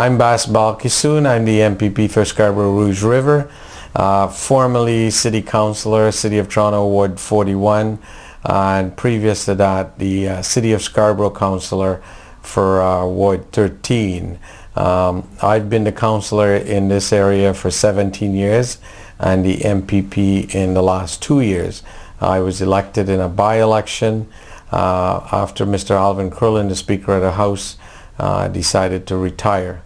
I'm Balkission. I'm the MPP for Scarborough Rouge River, formerly City Councillor, City of Toronto, Ward 41, and previous to that, the City of Scarborough Councillor for Ward 13. I've been the councillor in this area for 17 years and the MPP in the last 2 years. I was elected in a by-election after Mr. Alvin Crillon, the Speaker of the House, decided to retire.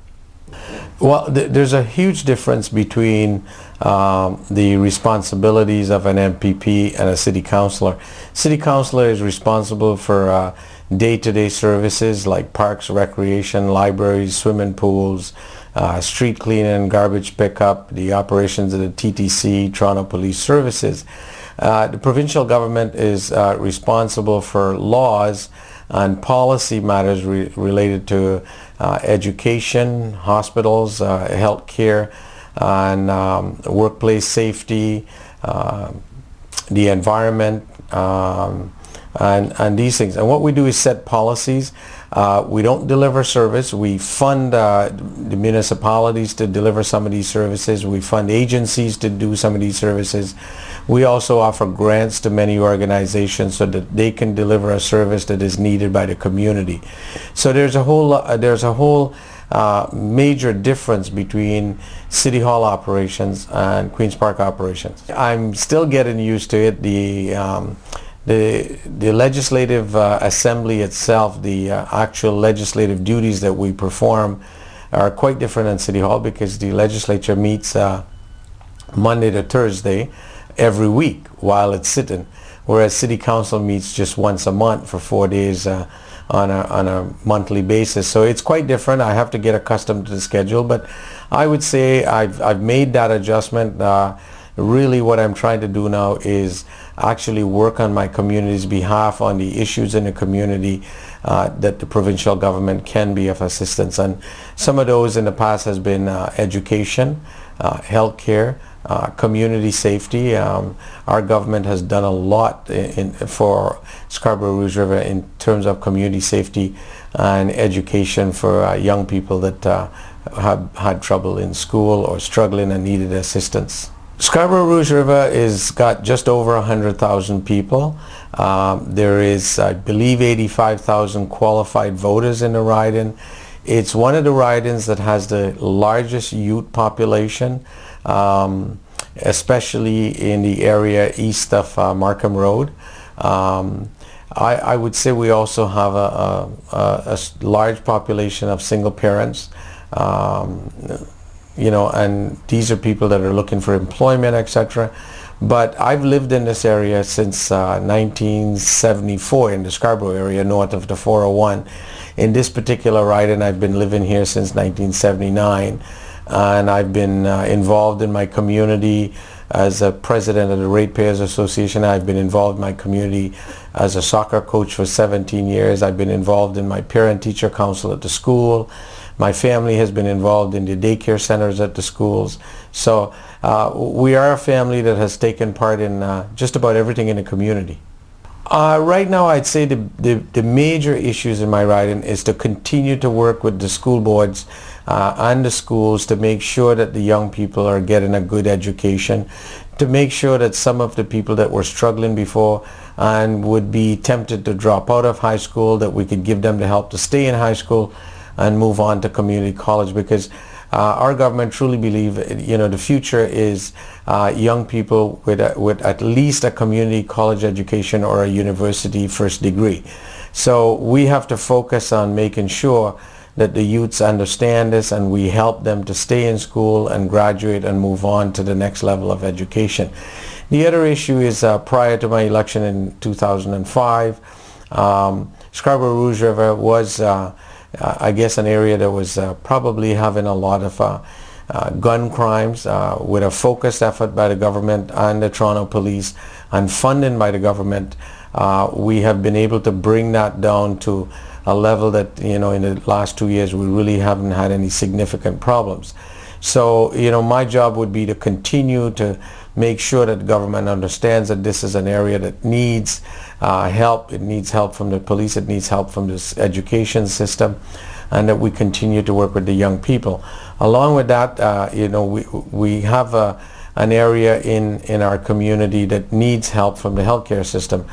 Well, there's a huge difference between the responsibilities of an MPP and a city councillor. City councillor is responsible for day-to-day services like parks, recreation, libraries, swimming pools, street cleaning, garbage pickup, the operations of the TTC, Toronto Police Services. The provincial government is responsible for laws and policy matters related to education, hospitals, health care, and workplace safety, the environment, and these things. And what we do is set policies. We don't deliver service. We fund the municipalities to deliver some of these services. We fund agencies to do some of these services. We also offer grants to many organizations so that they can deliver a service that is needed by the community. So there's a whole major difference between City Hall operations and Queen's Park operations. I'm still getting used to it. The Legislative Assembly itself, the actual legislative duties that we perform are quite different than City Hall because the legislature meets Monday to Thursday every week while it's sitting, whereas City Council meets just once a month for 4 days on a monthly basis. So it's quite different. I have to get accustomed to the schedule, but I would say I've made that adjustment. Really what I'm trying to do now is actually work on my community's behalf on the issues in the community that the provincial government can be of assistance. And some of those in the past has been education, health care, community safety. Our government has done a lot for Scarborough Rouge River in terms of community safety and education for young people that have had trouble in school or struggling and needed assistance. Scarborough Rouge River is got just over 100,000 people. There is, I believe, 85,000 qualified voters in the riding. It's one of the ridings that has the largest youth population, especially in the area east of Markham Road. I would say we also have a large population of single parents. And these are people that are looking for employment, etc. But I've lived in this area since 1974 in the Scarborough area north of the 401. In this particular riding, I've been living here since 1979, and I've been involved in my community as a president of the Ratepayers Association. I've been involved in my community as a soccer coach for 17 years. I've been involved in my parent-teacher council at the school. My family has been involved in the daycare centers at the schools. So we are a family that has taken part in just about everything in the community. Right now, I'd say the major issues in my riding is to continue to work with the school boards and the schools to make sure that the young people are getting a good education, to make sure that some of the people that were struggling before and would be tempted to drop out of high school, that we could give them the help to stay in high school and move on to community college, because our government truly believe, the future is young people with at least a community college education or a university first degree. So we have to focus on making sure that the youths understand this, and we help them to stay in school and graduate and move on to the next level of education. The other issue is prior to my election in 2005, Scarborough Rouge River was I guess an area that was probably having a lot of gun crimes. With a focused effort by the government and the Toronto Police and funding by the government, we have been able to bring that down to a level that, in the last 2 years we really haven't had any significant problems. So, my job would be to continue to make sure that the government understands that this is an area that needs help. It needs help from the police. It needs help from this education system. and that we continue to work with the young people. Along with that, we have an area in our community that needs help from the healthcare system.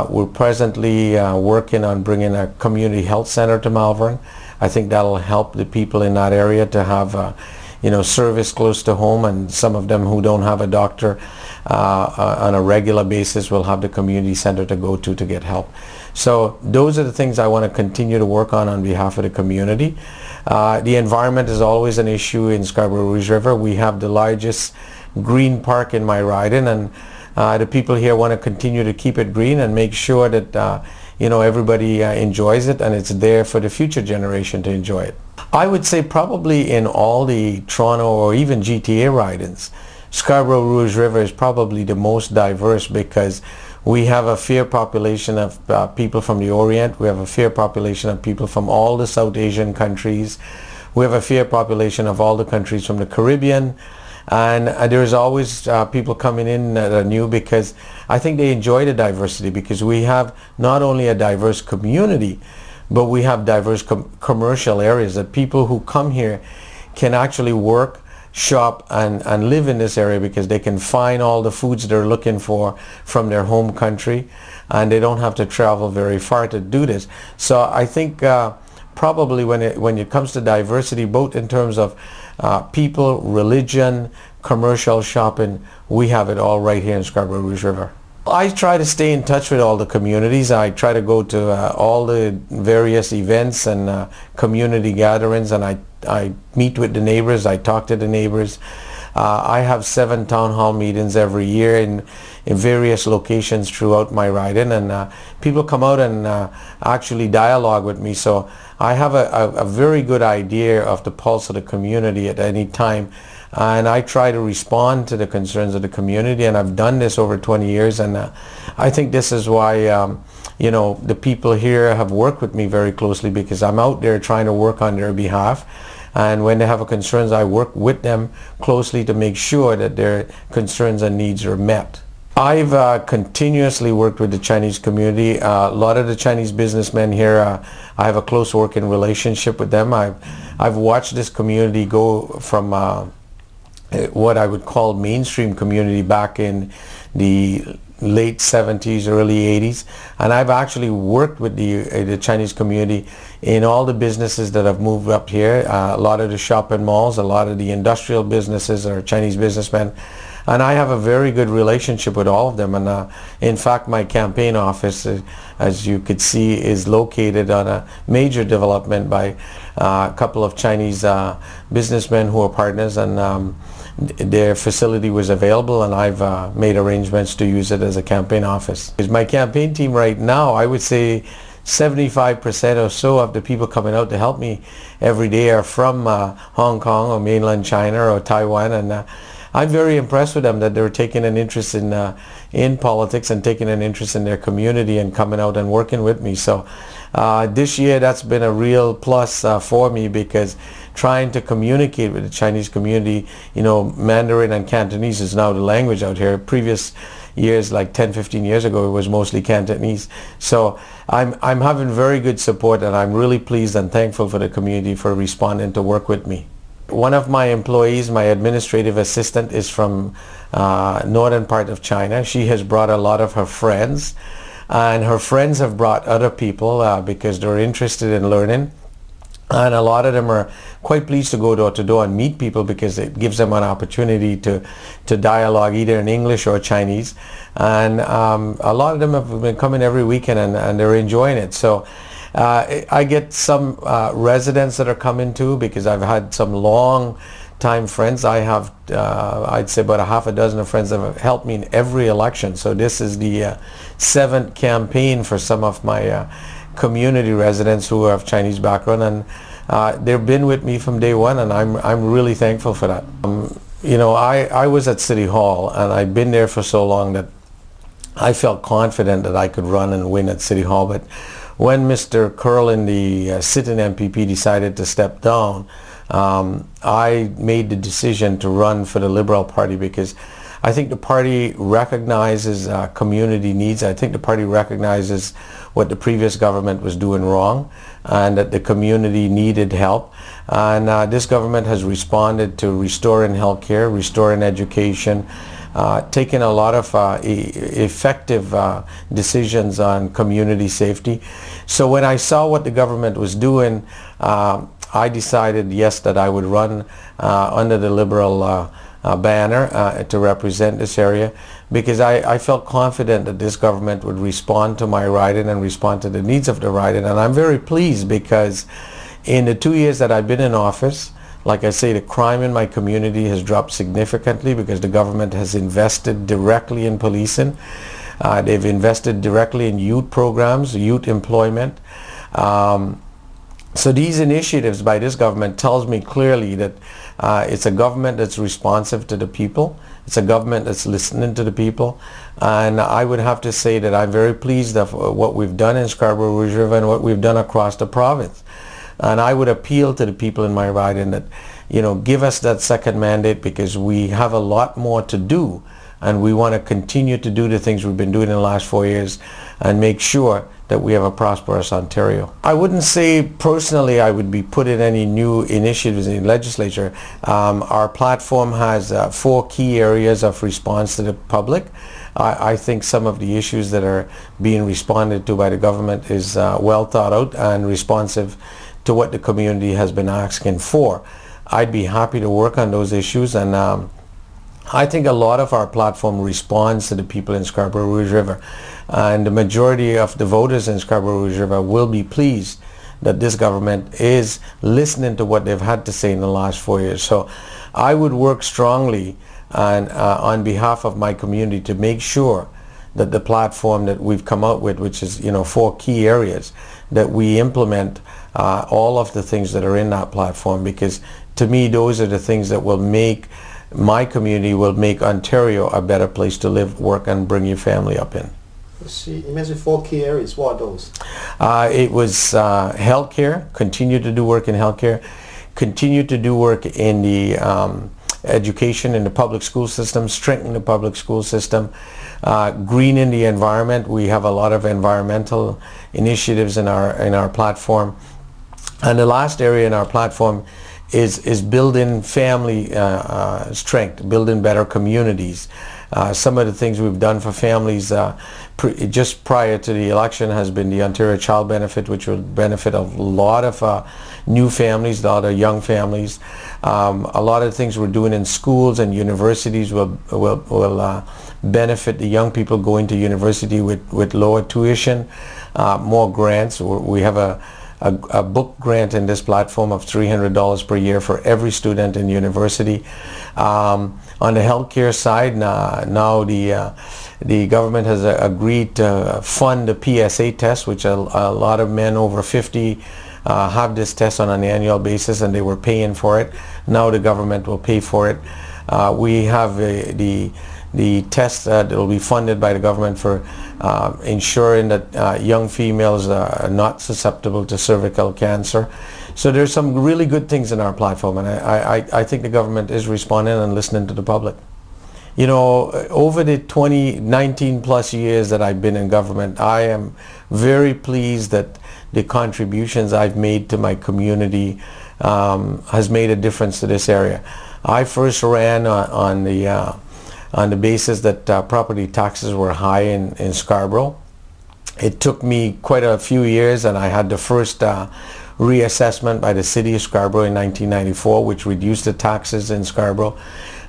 We're presently working on bringing a community health center to Malvern. I think that'll help the people in that area to have service close to home, and some of them who don't have a doctor on a regular basis will have the community center to go to get help. So those are the things I want to continue to work on behalf of the community. The environment is always an issue in Scarborough Rouge River. We have the largest green park in my riding, and the people here want to continue to keep it green and make sure that everybody enjoys it, and it's there for the future generation to enjoy it. I would say probably in all the Toronto or even GTA ridings, Scarborough Rouge River is probably the most diverse, because we have a fair population of people from the Orient. We have a fair population of people from all the South Asian countries. We have a fair population of all the countries from the Caribbean. And there's always people coming in that are new, because I think they enjoy the diversity, because we have not only a diverse community, but we have diverse commercial areas that people who come here can actually work, shop, and live in this area, because they can find all the foods they're looking for from their home country, and they don't have to travel very far to do this. So I think probably when it comes to diversity, both in terms of people, religion, commercial, shopping, we have it all right here in Scarborough Rouge River. I try to stay in touch with all the communities. I try to go to all the various events and community gatherings, and I meet with the neighbors. I talk to the neighbors. I have 7 town hall meetings every year in various locations throughout my riding, and people come out and actually dialogue with me. So I have a very good idea of the pulse of the community at any time, and I try to respond to the concerns of the community, and I've done this over 20 years, and I think this is why the people here have worked with me very closely, because I'm out there trying to work on their behalf. And when they have concerns, I work with them closely to make sure that their concerns and needs are met. I've continuously worked with the Chinese community. A lot of the Chinese businessmen here, I have a close working relationship with them. I've watched this community go from what I would call mainstream community back in the late 70s, early 80s, and I've actually worked with the Chinese community in all the businesses that have moved up here. A lot of the shopping malls, a lot of the industrial businesses are Chinese businessmen, and I have a very good relationship with all of them. And in fact, my campaign office, as you could see, is located on a major development by a couple of Chinese businessmen who are partners, and their facility was available, and I've made arrangements to use it as a campaign office. My campaign team right now, I would say 75% or so of the people coming out to help me every day are from Hong Kong or mainland China or Taiwan, and I'm very impressed with them that they're taking an interest in politics and taking an interest in their community and coming out and working with me. So this year that's been a real plus for me, because trying to communicate with the Chinese community, Mandarin and Cantonese is now the language out here. Previous years, like 10-15 years ago, it was mostly Cantonese. So I'm having very good support, and I'm really pleased and thankful for the community for responding to work with me. One of my employees, my administrative assistant, is from northern part of China. She has brought a lot of her friends, and her friends have brought other people because they're interested in learning. And a lot of them are quite pleased to go door to door and meet people, because it gives them an opportunity to dialogue either in English or Chinese. And a lot of them have been coming every weekend, and they're enjoying it. So I get some residents that are coming too, because I've had some long time friends. I have I'd say about a half a dozen of friends that have helped me in every election. So this is the 7th campaign for some of my community residents who have Chinese background, and they've been with me from day one, and I'm really thankful for that. I was at City Hall, and I'd been there for so long that I felt confident that I could run and win at City Hall. But when Mr. Curlin, the sitting MPP, decided to step down, I made the decision to run for the Liberal Party, because I think the party recognizes community needs. I think the party recognizes what the previous government was doing wrong, and that the community needed help. And this government has responded to restoring healthcare, restoring education, taking a lot of effective decisions on community safety. So when I saw what the government was doing, I decided, yes, that I would run under the Liberal banner to represent this area, because I felt confident that this government would respond to my riding and respond to the needs of the riding. And I'm very pleased because in the 2 years that I've been in office, like I say, the crime in my community has dropped significantly because the government has invested directly in policing. They've invested directly in youth programs, youth employment. So these initiatives by this government tells me clearly that it's a government that's responsive to the people. It's a government that's listening to the people. And I would have to say that I'm very pleased of what we've done in Scarborough, Rouge River, and what we've done across the province. And I would appeal to the people in my riding that, give us that second mandate, because we have a lot more to do, and we want to continue to do the things we've been doing in the last 4 years and make sure that we have a prosperous Ontario. I wouldn't say personally I would be putting any new initiatives in the legislature. Our platform has 4 key areas of response to the public. I think some of the issues that are being responded to by the government is well thought out and responsive to what the community has been asking for. I'd be happy to work on those issues, and I think a lot of our platform responds to the people in Scarborough Rouge River, and the majority of the voters in Scarborough Rouge River will be pleased that this government is listening to what they've had to say in the last 4 years. So I would work strongly on behalf of my community to make sure that the platform that we've come out with, which is 4 key areas, that we implement all of the things that are in that platform, because to me those are the things that will make my community, will make Ontario a better place to live, work, and bring your family up in. Let's see, you mentioned 4 key areas. What are those? It was healthcare, continue to do work in healthcare, continue to do work in the education in the public school system, strengthen the public school system, greening the environment. We have a lot of environmental initiatives in our platform. And the last area in our platform is building family strength, building better communities. Some of the things we've done for families just prior to the election has been the Ontario Child Benefit, which will benefit a lot of new families, a lot of young families. A lot of things we're doing in schools and universities will benefit the young people going to university with lower tuition, more grants. We have a book grant in this platform of $300 per year for every student in university. On the healthcare side, now the government has agreed to fund the PSA test, which a lot of men over 50 have this test on an annual basis, and they were paying for it. Now the government will pay for it. We have the test that will be funded by the government for ensuring that young females are not susceptible to cervical cancer. So there's some really good things in our platform, and I think the government is responding and listening to the public. Over the 19 plus years that I've been in government, I am very pleased that the contributions I've made to my community has made a difference to this area. I first ran on the basis that property taxes were high in Scarborough. It took me quite a few years, and I had the first reassessment by the city of Scarborough in 1994, which reduced the taxes in Scarborough.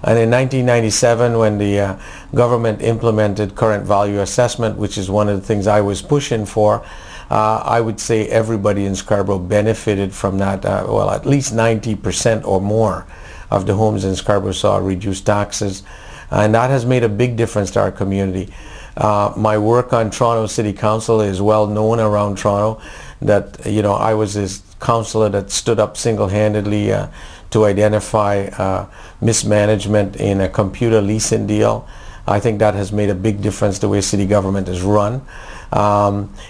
And in 1997, when the government implemented current value assessment, which is one of the things I was pushing for, I would say everybody in Scarborough benefited from that. Well, at least 90% or more of the homes in Scarborough saw reduced taxes. And that has made a big difference to our community. My work on Toronto City Council is well known around Toronto, that I was this councillor that stood up single-handedly to identify mismanagement in a computer leasing deal. I think that has made a big difference the way city government is run.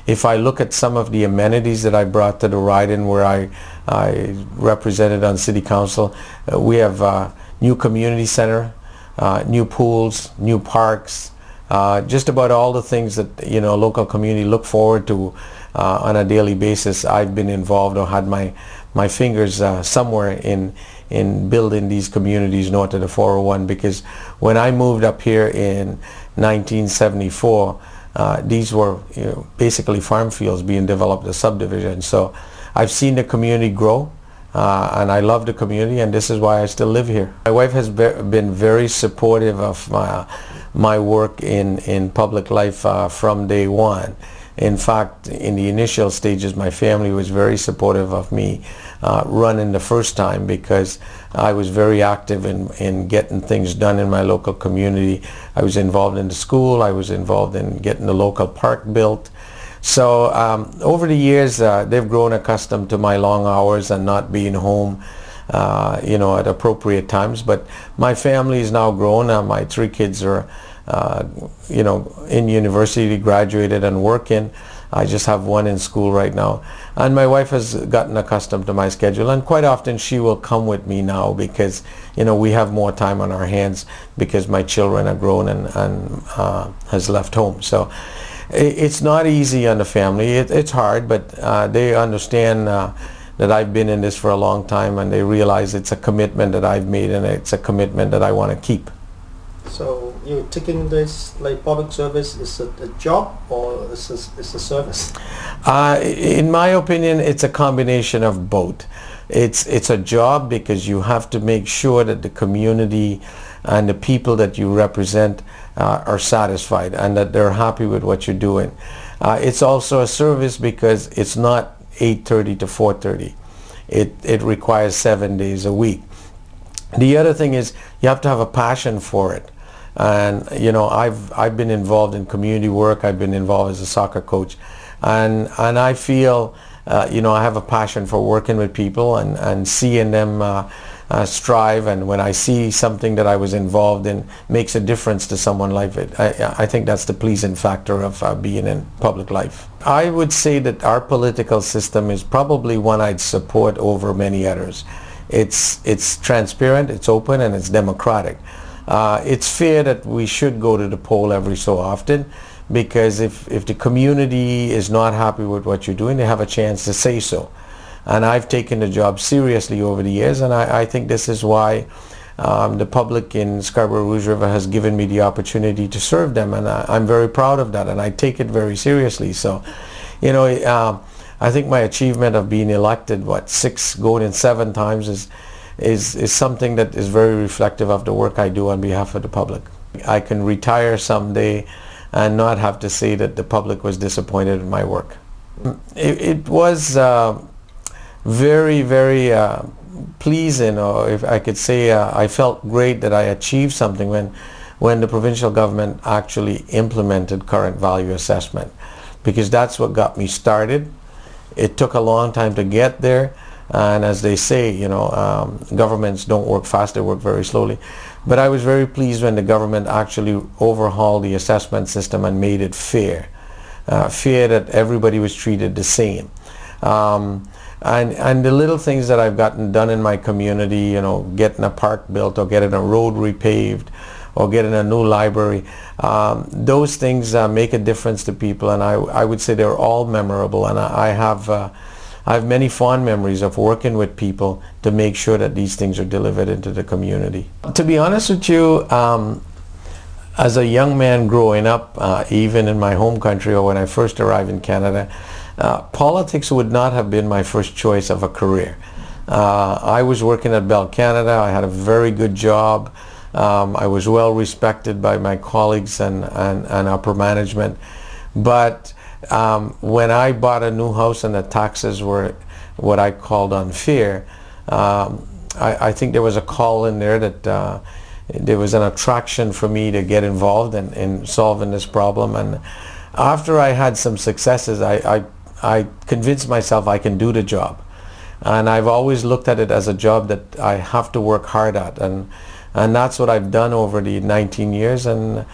If I look at some of the amenities that I brought to the riding where I represented on city council, we have new community center, new pools, new parks, just about all the things that, you know, local community look forward to on a daily basis. I've been involved or had my fingers somewhere in building these communities north of the 401, because when I moved up here in 1974, these were, you know, basically farm fields being developed as subdivisions. So I've seen the community grow, and I love the community, and this is why I still live here. My wife has been very supportive of my work in public life from day one. In fact, in the initial stages, my family was very supportive of me running the first time, because I was very active in getting things done in my local community. I was involved in the school. I was involved in getting the local park built. So over the years, they've grown accustomed to my long hours and not being home, you know, at appropriate times. But my family is now grown. My 3 kids are you know, in university, graduated and working. I just have one in school right now. And my wife has gotten accustomed to my schedule, and quite often she will come with me now, because, you know, we have more time on our hands because my children are grown and has left home. So it's not easy on the family. It's hard, but they understand that I've been in this for a long time, and they realize it's a commitment that I've made, and it's a commitment that I want to keep. So you're taking this like public service, is it a job or is a service? In my opinion, it's a combination of both. It's a job because you have to make sure that the community and the people that you represent are satisfied and that they're happy with what you're doing. It's also a service because it's not 8:30 to 4:30. It requires 7 days a week. The other thing is you have to have a passion for it. And, you know, I've been involved in community work. I've been involved as a soccer coach, and I feel you know, I have a passion for working with people and seeing them strive. And when I see something that I was involved in makes a difference to someone's life, I think that's the pleasing factor of being in public life. I would say that our political system is probably one I'd support over many others. It's transparent, it's open, and it's democratic. It's fair that we should go to the poll every so often, because if the community is not happy with what you're doing, they have a chance to say so. And I've taken the job seriously over the years, and I think this is why the public in Scarborough Rouge River has given me the opportunity to serve them, and I'm very proud of that, and I take it very seriously. So, you know, I think my achievement of being elected, 6 going in 7 times is something that is very reflective of the work I do on behalf of the public. I can retire someday and not have to say that the public was disappointed in my work. It was very, very pleasing, or if I could say, I felt great that I achieved something when the provincial government actually implemented current value assessment, because that's what got me started. It took a long time to get there. And as they say, you know, governments don't work fast, they work very slowly. But I was very pleased when the government actually overhauled the assessment system and made it fair. Fair that everybody was treated the same. And the little things that I've gotten done in my community, you know, getting a park built or getting a road repaved or getting a new library, those things make a difference to people, and I would say they're all memorable, and I have many fond memories of working with people to make sure that these things are delivered into the community. To be honest with you, as a young man growing up, even in my home country or when I first arrived in Canada, politics would not have been my first choice of a career. I was working at Bell Canada. I had a very good job. I was well respected by my colleagues and upper management. But when I bought a new house and the taxes were what I called unfair, I think there was a call in there that there was an attraction for me to get involved in solving this problem. And after I had some successes, I convinced myself I can do the job. And I've always looked at it as a job that I have to work hard at. And that's what I've done over the 19 years. And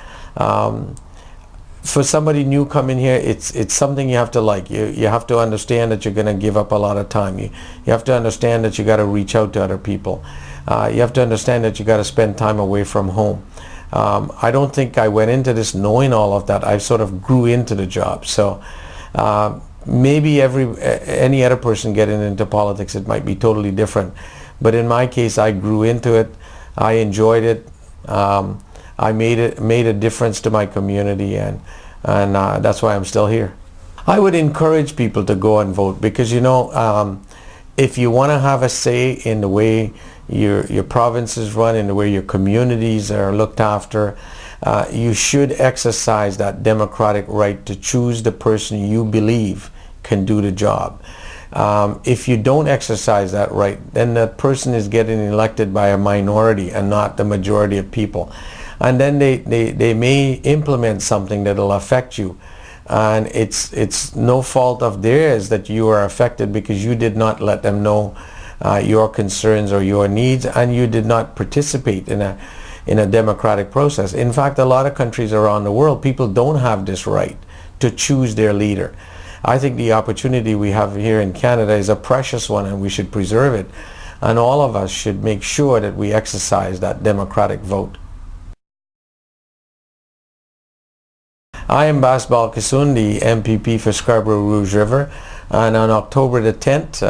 for somebody new coming here, it's something you have to like. You have to understand that you're going to give up a lot of time. You have to understand that you got to reach out to other people. You have to understand that you got to spend time away from home. I don't think I went into this knowing all of that. I sort of grew into the job. So maybe any other person getting into politics, it might be totally different. But in my case, I grew into it. I enjoyed it. I made a difference to my community, and that's why I'm still here. I would encourage people to go and vote, because if you want to have a say in the way your province is run, in the way your communities are looked after, you should exercise that democratic right to choose the person you believe can do the job. If you don't exercise that right, then that person is getting elected by a minority and not the majority of people. And then they may implement something that will affect you. And it's no fault of theirs that you are affected, because you did not let them know your concerns or your needs, and you did not participate in a democratic process. In fact, a lot of countries around the world, people don't have this right to choose their leader. I think the opportunity we have here in Canada is a precious one, and we should preserve it. And all of us should make sure that we exercise that democratic vote. I am Bas Balkission, the MPP for Scarborough Rouge River, and on October the 10th,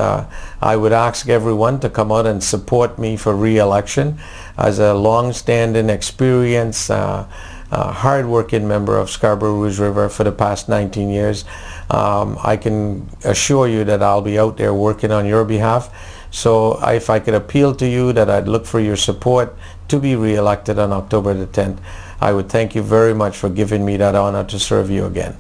I would ask everyone to come out and support me for re-election. As a long-standing, experienced, hard-working member of Scarborough Rouge River for the past 19 years, I can assure you that I'll be out there working on your behalf. So if I could appeal to you that I'd look for your support to be re-elected on October the 10th, I would thank you very much for giving me that honor to serve you again.